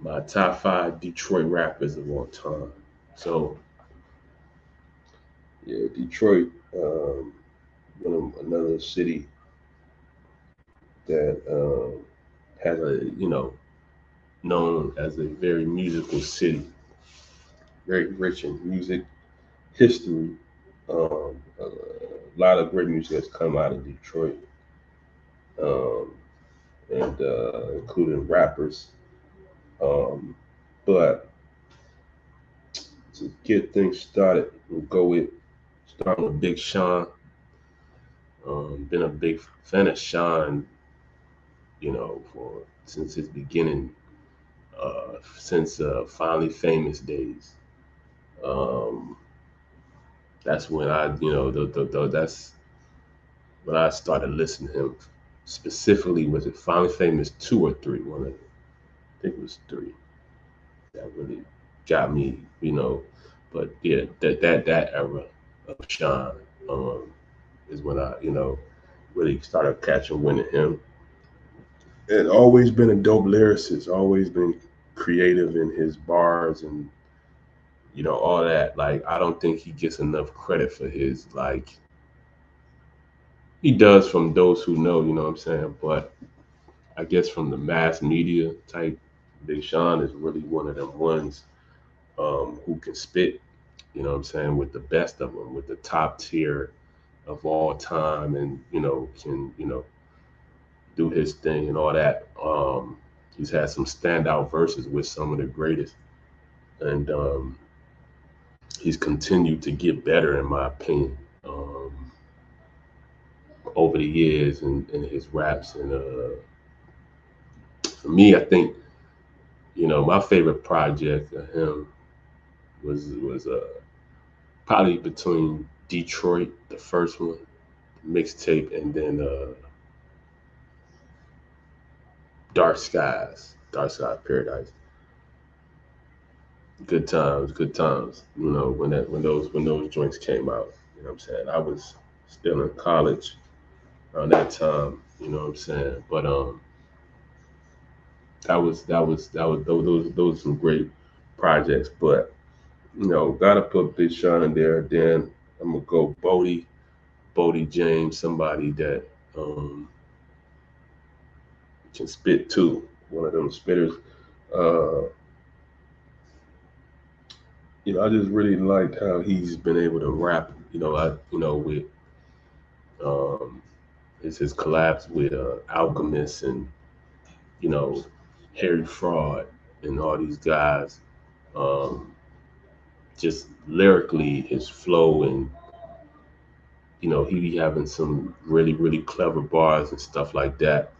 my top five Detroit rappers of all time. So yeah, Detroit, another city that has a known as a very musical city, very rich in music history. A lot of great music has come out of Detroit, um, and including rappers. Um, but to get things started, we'll go with starting with Big Sean. Been a big fan of Sean, for since his beginning, since Finally Famous days. Um, that's when that's when I started listening to him. Specifically, was it Finally Famous 2 or 3? One of them. I think it was 3. That really got me, But yeah, that era of Sean um, is when I, really started catching wind of him. And always been a dope lyricist. Always been creative in his bars and all that. Like I don't think he gets enough credit for his he does from those who know. You know what I'm saying? But I guess from the mass media type, Big Sean is really one of them ones who can spit, what I'm saying, with the best of them, with the top tier of all time, and can do his thing and all that. He's had some standout verses with some of the greatest, and he's continued to get better, in my opinion, over the years in his raps. And for me, I think my favorite project of him was probably between Detroit, the first one, mixtape, and then Dark Skies Paradise. Good times, good times. When those joints came out. You know what I'm saying? I was still in college around that time. You know what I'm saying? But those some great projects. But gotta put Big Sean in there. Then I'm gonna go Bodie James, somebody that can spit too. One of them spitters. Uh, I just really liked how he's been able to rap. With um, his collabs with Alchemist and you know Harry Fraud and all these guys. Um, just lyrically, his flow and he be having some really clever bars and stuff like that.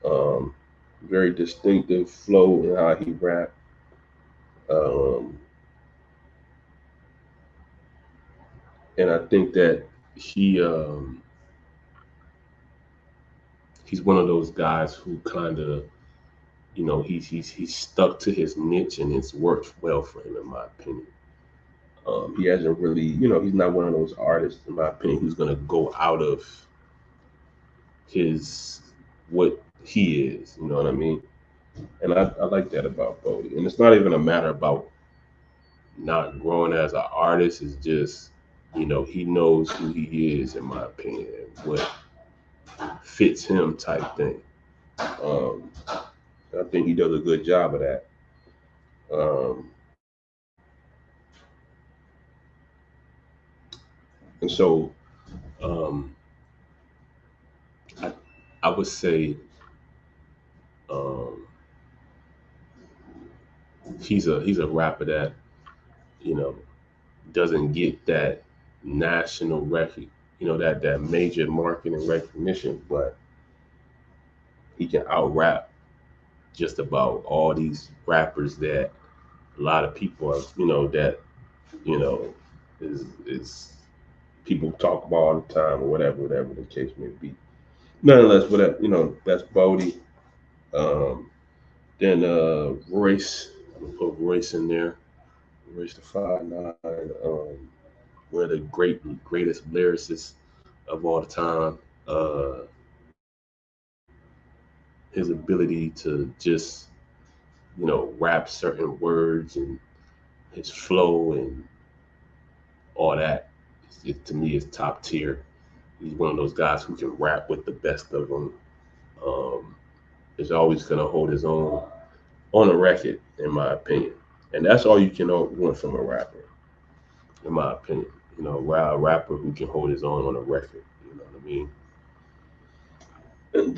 Um, Very distinctive flow in how he rap. Um, and I think that he he's one of those guys who kind of he's stuck to his niche and it's worked well for him, in my opinion. He hasn't really, he's not one of those artists, in my opinion, who's gonna go out of his what he is. You know what I mean? And I like that about Bodie. And it's not even a matter about not growing as an artist. It's just he knows who he is, in my opinion, and what fits him type thing. Um, I think he does a good job of that. Um, and so um, I, I would say um, he's a rapper that you know doesn't get that national record, that major marketing recognition, but he can out rap just about all these rappers that a lot of people are, you know is people talk about all the time, or whatever the case may be. Nonetheless, whatever, that's Bodie. Um, then Royce, I'm gonna put Royce in there. Royce the 5'9", one of the greatest lyricists of all time. His ability to just rap certain words and his flow and all that. To me, is top tier. He's one of those guys who can rap with the best of them. Um, is always going to hold his own on a record, in my opinion. And that's all you can want from a rapper, in my opinion. A rapper who can hold his own on a record. You know what I mean? And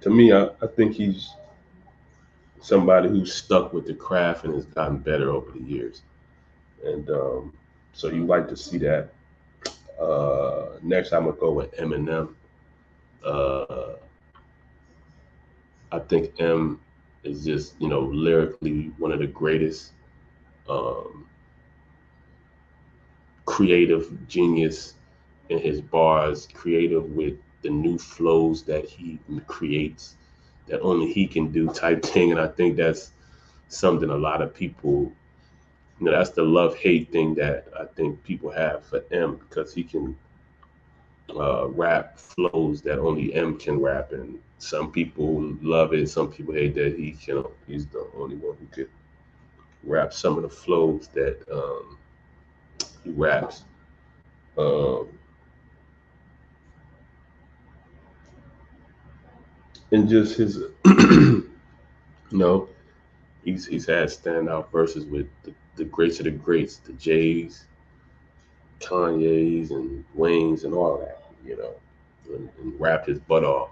to me, I think he's somebody who's stuck with the craft and has gotten better over the years. And so you like to see that. Next, I'm gonna go with Eminem. Uh, I think M is just lyrically one of the greatest, um, creative genius in his bars, creative with the new flows that he creates that only he can do type thing. And I think that's something a lot of people, that's the love hate thing that I think people have for M, because he can rap flows that only M can rap, and some people love it, some people hate that he's the only one who could rap some of the flows that he raps. Um, and just his, know, he's had standout verses with the greats of the greats, the Jays, Kanye's, and Wayne's, and all that, and rapped his butt off.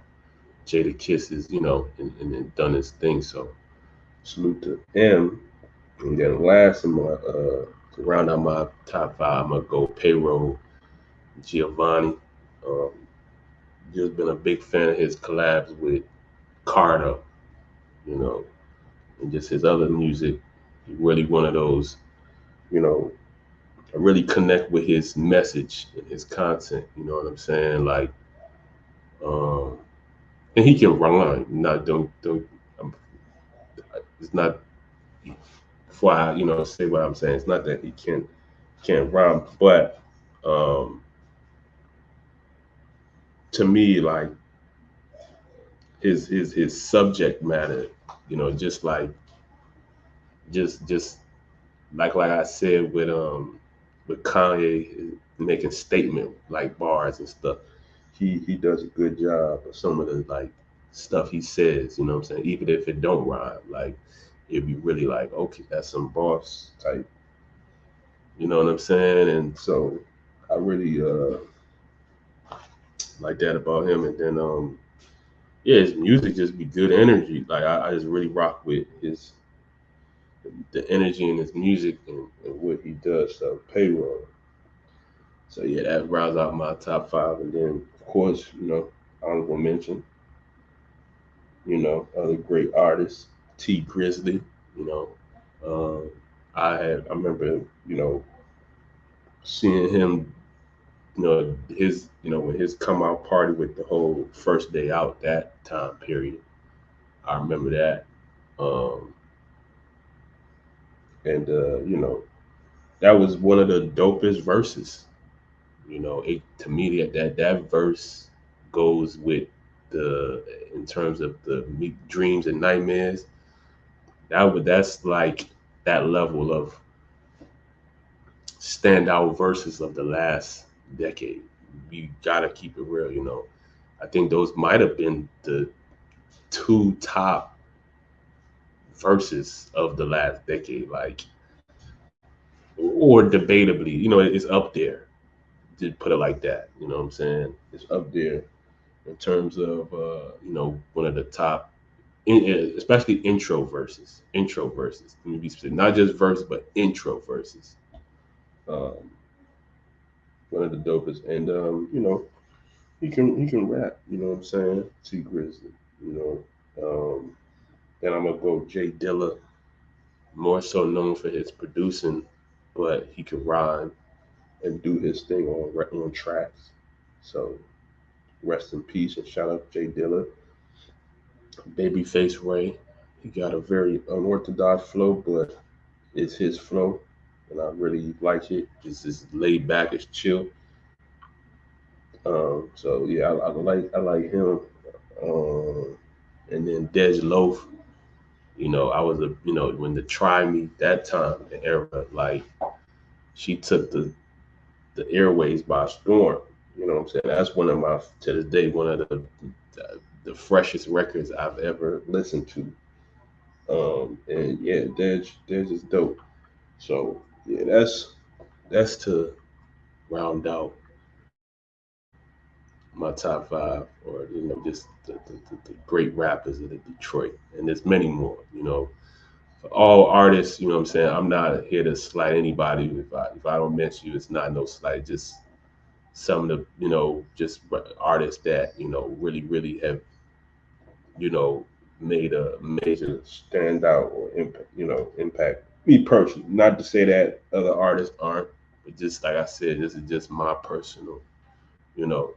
Jada Kisses, and done his thing. So salute to M. And then last in my to round out my top five, I'm gonna go Payroll, Giovanni. Um, just been a big fan of his collabs with Carter, you know, and just his other music. He really one of those, you know, I really connect with his message and his content. You know what I'm saying? Like, um, and he can rhyme. Not don't. Um, it's not before I say what I'm saying. It's not that he can't rhyme, but um, to me, like his subject matter, just like just like I said with Kanye making statement like bars and stuff. He does a good job of some of the like stuff he says, you know what I'm saying? Even if it don't rhyme, like it'd be really like, okay, that's some boss type, you know what I'm saying? And so I really like that about him. And then yeah, his music just be good energy. Like I just really rock with his the energy in his music and what he does. So Payroll. So yeah, that rounds out my top five. And then of course, honorable mention, other great artists, T Grizzly, you know. Um I remember, seeing him, his when his come out party with the whole first day out, that time period. I remember that. Um and that was one of the dopest verses. To me that verse goes with the in terms of the dreams and nightmares. That's like that level of standout verses of the last decade. You gotta keep it real. I think those might have been the two top verses of the last decade, like, or debatably, it's up there. To put it like that, you know what I'm saying? It's up there in terms of one of the top, especially intro verses. Let me be specific, not just verse, but intro verses. Um, one of the dopest, and he can rap. You know what I'm saying? T Grizzly. You then I'm gonna go Jay Dilla, more so known for his producing, but he can rhyme and do his thing on tracks. So rest in peace and shout out Jay Dilla. Babyface Ray, he got a very unorthodox flow, but it's his flow, and I really like it. It's just laid back, it's chill. So yeah, I like him. Um, and and then Dej Loaf. I was when the Try Me that time, the era, like she took the airways by storm. You know what I'm saying? That's one of my to this day one of the freshest records I've ever listened to. And yeah, Dej is dope. So yeah, that's to round out my top five, or just the great rappers of the Detroit, and there's many more. For all artists, what I'm saying. I'm not here to slight anybody. If I don't mention you, it's not no slight. Just some of the just artists that really really have you know made a major standout or impact me personally. Not to say that other artists aren't, but just like I said, this is just my personal you know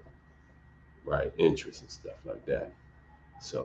right interest and stuff like that. So